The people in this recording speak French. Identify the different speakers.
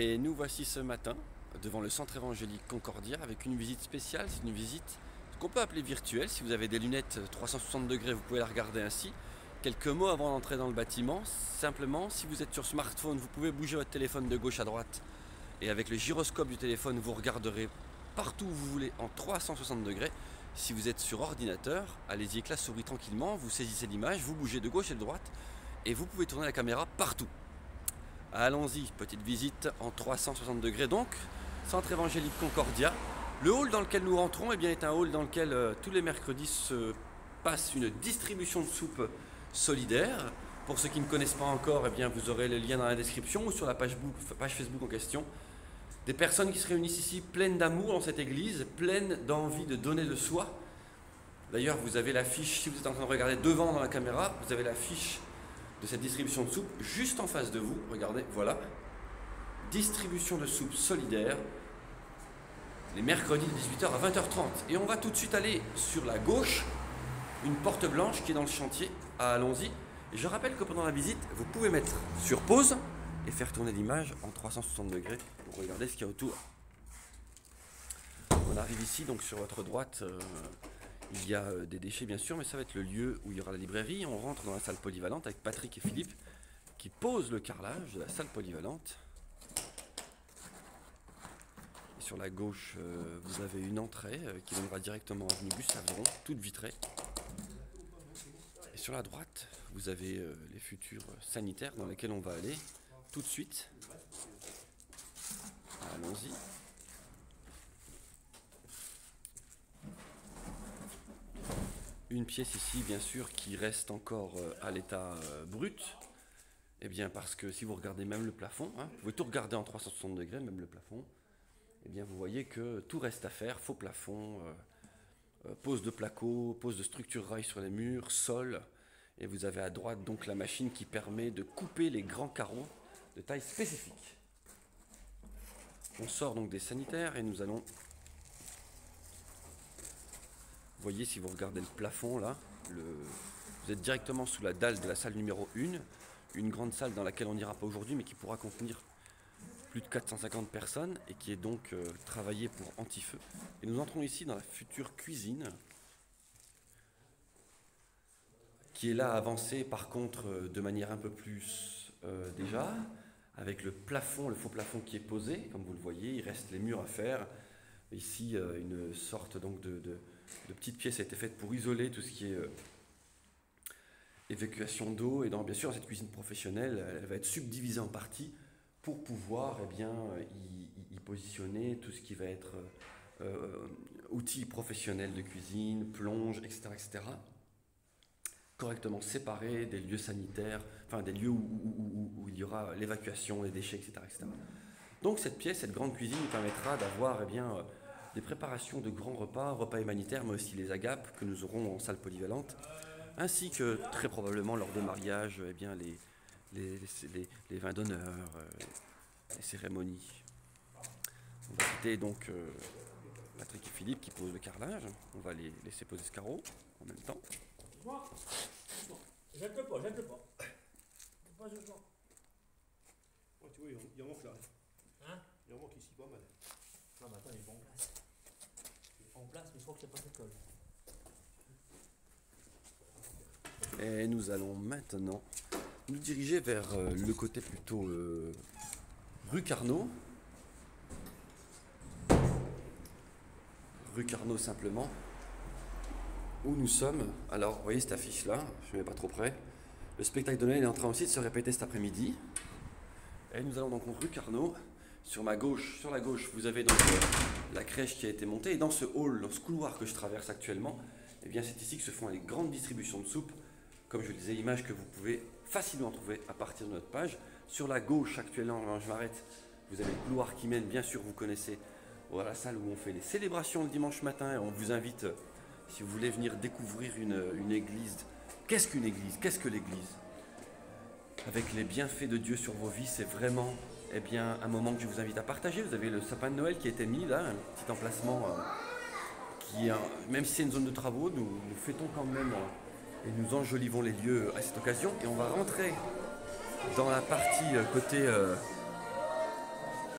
Speaker 1: Et nous voici ce matin devant le centre évangélique Concordia avec une visite spéciale. C'est une visite qu'on peut appeler virtuelle. Si vous avez des lunettes 360 degrés, vous pouvez la regarder ainsi. Quelques mots avant d'entrer dans le bâtiment. Simplement, si vous êtes sur smartphone, vous pouvez bouger votre téléphone de gauche à droite. Et avec le gyroscope du téléphone, vous regarderez partout où vous voulez en 360 degrés. Si vous êtes sur ordinateur, allez-y avec la souris tranquillement, vous saisissez l'image, vous bougez de gauche et de droite et vous pouvez tourner la caméra partout. Allons-y, petite visite en 360 degrés donc, centre évangélique Concordia. Le hall dans lequel nous rentrons est un hall dans lequel tous les mercredis se passe une distribution de soupe solidaire. Pour ceux qui ne connaissent pas encore, vous aurez le lien dans la description ou sur la page Facebook en question. Des personnes qui se réunissent ici pleines d'amour dans cette église, pleines d'envie de donner de soi. D'ailleurs, vous avez l'affiche, si vous êtes en train de regarder devant dans la caméra, vous avez l'affiche de cette distribution de soupe juste en face de vous. Regardez, voilà. Distribution de soupe solidaire, les mercredis de 18 h à 20 h 30. Et on va tout de suite aller sur la gauche, une porte blanche qui est dans le chantier. Allons-y. Et je rappelle que pendant la visite, vous pouvez mettre sur pause et faire tourner l'image en 360 degrés pour regarder ce qu'il y a autour. On arrive ici, donc sur votre droite, il y a des déchets bien sûr, mais ça va être le lieu où il y aura la librairie. On rentre dans la salle polyvalente avec Patrick et Philippe qui posent le carrelage de la salle polyvalente. Et sur la gauche, vous avez une entrée qui mènera directement à Avenue Gustave-Dron, toute vitrée. Et sur la droite, vous avez les futurs sanitaires dans lesquels on va aller tout de suite. Allons-y. Une pièce ici, bien sûr, qui reste encore à l'état brut. Parce que si vous regardez même le plafond, vous pouvez tout regarder en 360 degrés, même le plafond, vous voyez que tout reste à faire. Faux plafond, pose de placo, pose de structure rail sur les murs, sol. Et vous avez à droite donc la machine qui permet de couper les grands carreaux de taille spécifique. On sort donc des sanitaires et nous allons... Vous voyez, si vous regardez le plafond là, vous êtes directement sous la dalle de la salle numéro 1, une grande salle dans laquelle on n'ira pas aujourd'hui mais qui pourra contenir plus de 450 personnes et qui est donc travaillée pour anti-feu. Et nous entrons ici dans la future cuisine qui est là avancée par contre de manière un peu plus déjà, avec le plafond, le faux plafond qui est posé, comme vous le voyez, il reste les murs à faire. Ici, une sorte donc de petite pièce a été faite pour isoler tout ce qui est évacuation d'eau. Et bien sûr, cette cuisine professionnelle, elle va être subdivisée en parties pour pouvoir y positionner tout ce qui va être outils professionnels de cuisine, plonge, etc., etc. Correctement séparés des lieux sanitaires, enfin des lieux où il y aura l'évacuation, les déchets, etc., etc. Donc cette pièce, cette grande cuisine nous permettra d'avoir des préparations de grands repas, repas humanitaires, mais aussi les agapes que nous aurons en salle polyvalente, ainsi que très probablement lors de mariage, les vins d'honneur, les cérémonies. On va quitter donc Patrick et Philippe qui posent le carrelage. On va les laisser poser ce carreau en même temps.
Speaker 2: Jette-le pas, jette-le pas. Pas ce soir.
Speaker 3: Oh, tu vois, il en manque là.
Speaker 2: Hein?
Speaker 3: Il en manque ici pas mal.
Speaker 2: Non, mais attends, il est pas en place. Il est pas en place, mais je crois qu'il n'y a pas de colle.
Speaker 1: Et nous allons maintenant nous diriger vers le côté plutôt rue Carnot. Rue Carnot simplement. Où nous sommes. Alors, vous voyez cette affiche là, je ne mets pas trop près. Le spectacle de Noël est en train aussi de se répéter cet après-midi. Et nous allons donc en rue Carnot. Sur la gauche, vous avez donc la crèche qui a été montée. Et dans ce hall, dans ce couloir que je traverse actuellement, c'est ici que se font les grandes distributions de soupe. Comme je le disais, image que vous pouvez facilement trouver à partir de notre page. Sur la gauche, actuellement, je m'arrête, vous avez le couloir qui mène, bien sûr, vous connaissez, à la salle où on fait les célébrations le dimanche matin. Et on vous invite, si vous voulez venir découvrir une église. Qu'est-ce qu'une église? Qu'est-ce que l'église? Avec les bienfaits de Dieu sur vos vies, c'est vraiment un moment que je vous invite à partager. Vous avez le sapin de Noël qui a été mis là, un petit emplacement qui, même si c'est une zone de travaux, nous fêtons quand même et nous enjolivons les lieux à cette occasion. Et on va rentrer dans la partie côté